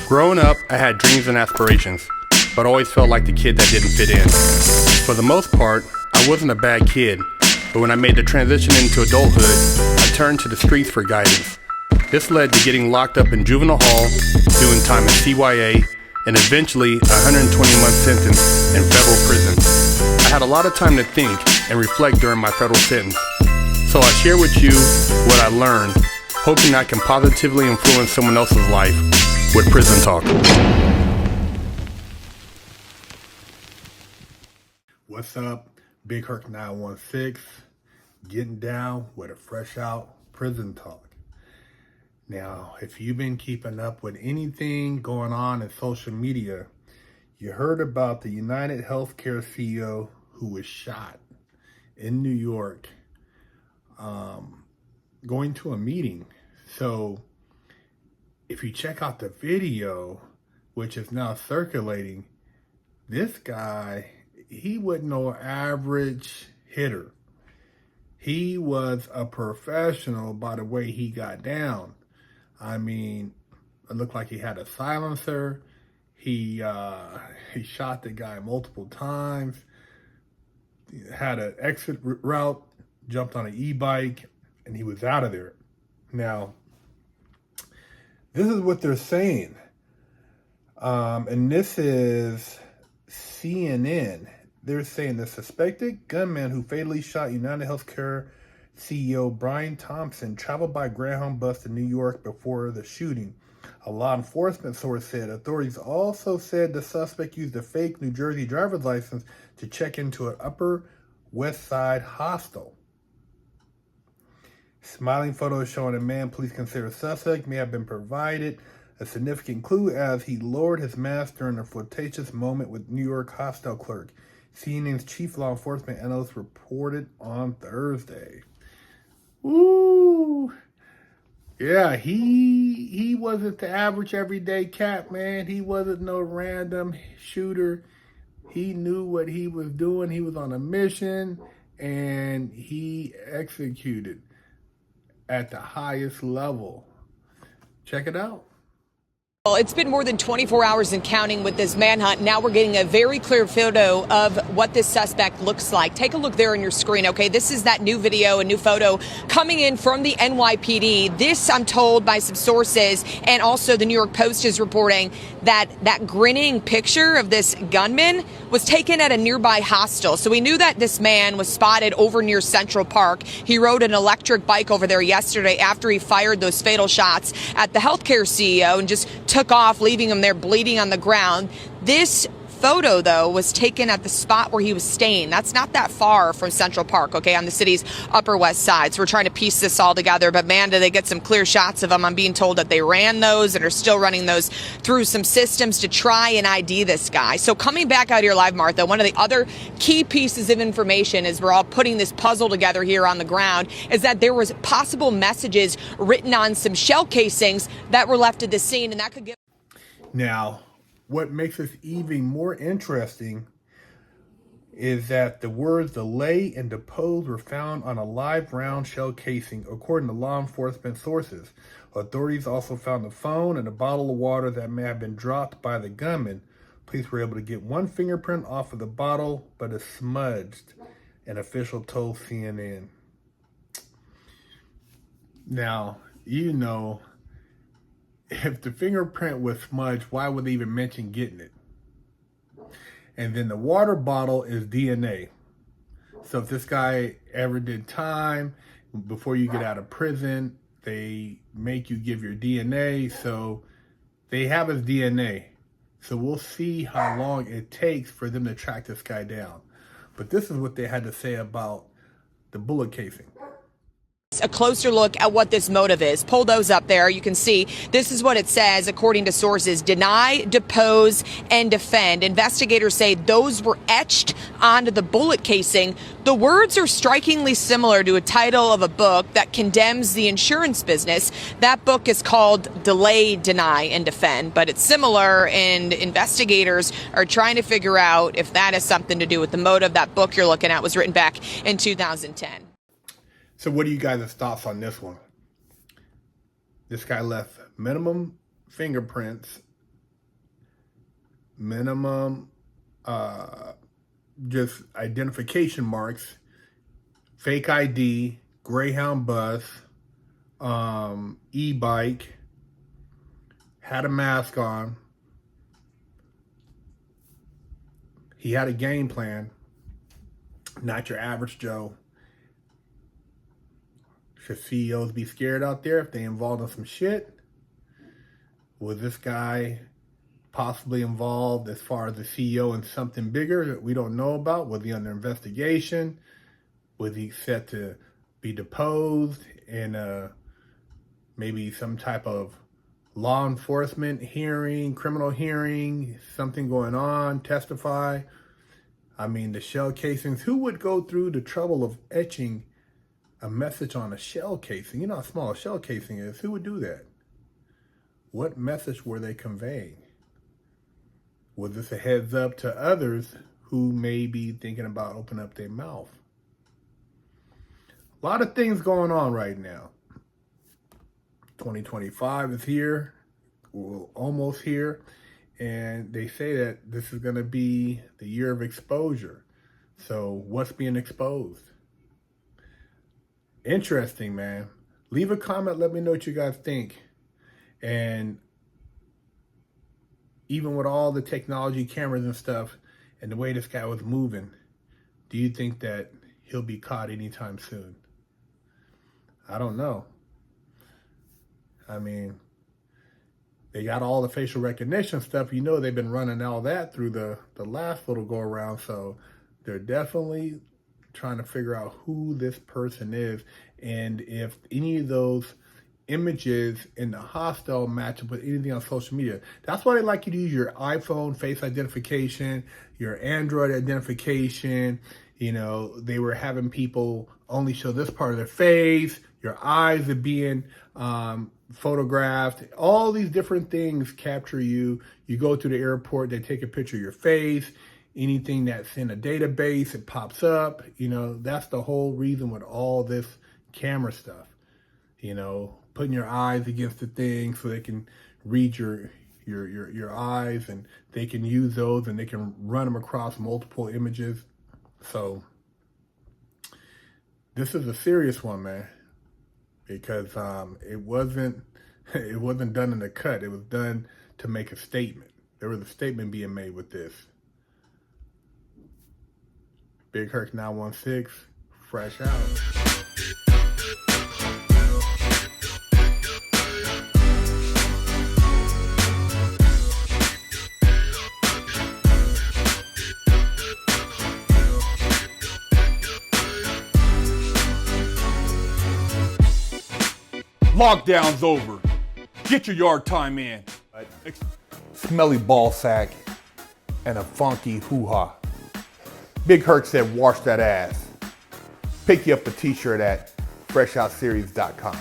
Growing up, I had dreams and aspirations, but always felt like the kid that didn't fit in. For the most part, I wasn't a bad kid, but when I made the transition into adulthood, I turned to the streets for guidance. This led to getting locked up in juvenile hall, doing time in CYA, and eventually a 120-month sentence in federal prison. I had a lot of time to think and reflect during my federal sentence, so I share with you what I learned, hoping I can positively influence someone else's life with Prison Talk. What's up? Big Herc 916, getting down with a fresh out Prison Talk. Now, if you've been keeping up with anything going on in social media, you heard about the UnitedHealth CEO who was shot in New York going to a meeting. So if you check out the video, which is now circulating, this guy, he wasn't no average hitter. He was a professional by the way he got down. I mean, it looked like he had a silencer. He shot the guy multiple times, had an exit route, jumped on an e-bike, and he was out of there. Now, this is what they're saying. And this is CNN. They're saying the suspected gunman who fatally shot UnitedHealthcare CEO Brian Thompson traveled by Greyhound bus to New York before the shooting. A law enforcement source said. Authorities also said the suspect used a fake New Jersey driver's license to check into an Upper West Side hostel. Smiling photos showing a man police consider suspect may have been provided a significant clue as he lowered his mask during a flirtatious moment with New York hostel clerk. CNN's chief law enforcement analyst reported on Thursday. Ooh, yeah, he wasn't the average everyday cat, man. He wasn't no random shooter. He knew what he was doing. He was on a mission, and he executed at the highest level. Check it out. Well, it's been more than 24 hours and counting with this manhunt. Now we're getting a very clear photo of what this suspect looks like. Take a look there on your screen, okay? This is that new video, a new photo coming in from the NYPD. This, I'm told by some sources, and also the New York Post is reporting that that grinning picture of this gunman was taken at a nearby hostel. So we knew that this man was spotted over near Central Park. He rode an electric bike over there yesterday after he fired those fatal shots at the healthcare CEO and just took off, leaving him there bleeding on the ground. This photo, though, was taken at the spot where he was staying. That's not that far from Central Park, okay, on the city's Upper West Side. So we're trying to piece this all together. But, man, did they get some clear shots of him. I'm being told that they ran those and are still running those through some systems to try and ID this guy. So coming back out here live, Martha, one of the other key pieces of information as we're all putting this puzzle together here on the ground is that there was possible messages written on some shell casings that were left at the scene, and that could give... Now, what makes this even more interesting is that the words delay and depose were found on a live round shell casing, according to law enforcement sources. Authorities also found a phone and a bottle of water that may have been dropped by the gunman. Police were able to get one fingerprint off of the bottle, but it's smudged, an official told CNN. Now, you know, if the fingerprint was smudged, why would they even mention getting it? And then the water bottle is DNA. So if this guy ever did time, before you get out of prison, they make you give your DNA. So they have his DNA. So we'll see how long it takes for them to track this guy down. But this is what they had to say about the bullet casing. A closer look at what this motive is. Pull those up there. You can see this is what it says, according to sources: deny, depose, and defend. Investigators say those were etched onto the bullet casing. The words are strikingly similar to a title of a book that condemns the insurance business. That book is called Delay, Deny, and Defend, but it's similar, and investigators are trying to figure out if that has something to do with the motive. That book you're looking at was written back in 2010. So what do you guys' thoughts on this one? This guy left minimum fingerprints minimum just identification marks, fake ID, Greyhound bus, e-bike, had a mask on. He had a game plan, not your average Joe. Should CEOs be scared out there if they involved in some shit? Was this guy possibly involved as far as the CEO in something bigger that we don't know about? Was he under investigation? Was he set to be deposed in maybe some type of law enforcement hearing, criminal hearing, something going on, testify? I mean, the shell casings, who would go through the trouble of etching a message on a shell casing? You know how small a shell casing is. Who would do that? What message were they conveying? Was this a heads up to others who may be thinking about opening up their mouth? A lot of things going on right now. 2025 is here. We're almost here. And they say that this is going to be the year of exposure. So what's being exposed? Interesting, man. Leave a comment. Let me know what you guys think. And even with all the technology, cameras and stuff, and the way this guy was moving, do you think that he'll be caught anytime soon? I don't know. I mean, they got all the facial recognition stuff. You know, they've been running all that through the last little go around. So they're definitely trying to figure out who this person is. And if any of those images in the hostel match up with anything on social media. That's why they like you to use your iPhone face identification, your Android identification. You know, they were having people only show this part of their face. Your eyes are being photographed. All these different things capture you. You go to the airport, they take a picture of your face. Anything that's in a database, it pops up. You know, that's the whole reason with all this camera stuff. You know, putting your eyes against the thing so they can read your eyes, and they can use those and they can run them across multiple images. So this is a serious one, man, because it wasn't done in the cut. It was done to make a statement. There was a statement being made with this. Big Herc 916, fresh out. Lockdown's over. Get your yard time in. Smelly ball sack and a funky hoo-ha. Big Herc said, wash that ass. Pick you up a t-shirt at freshoutseries.com.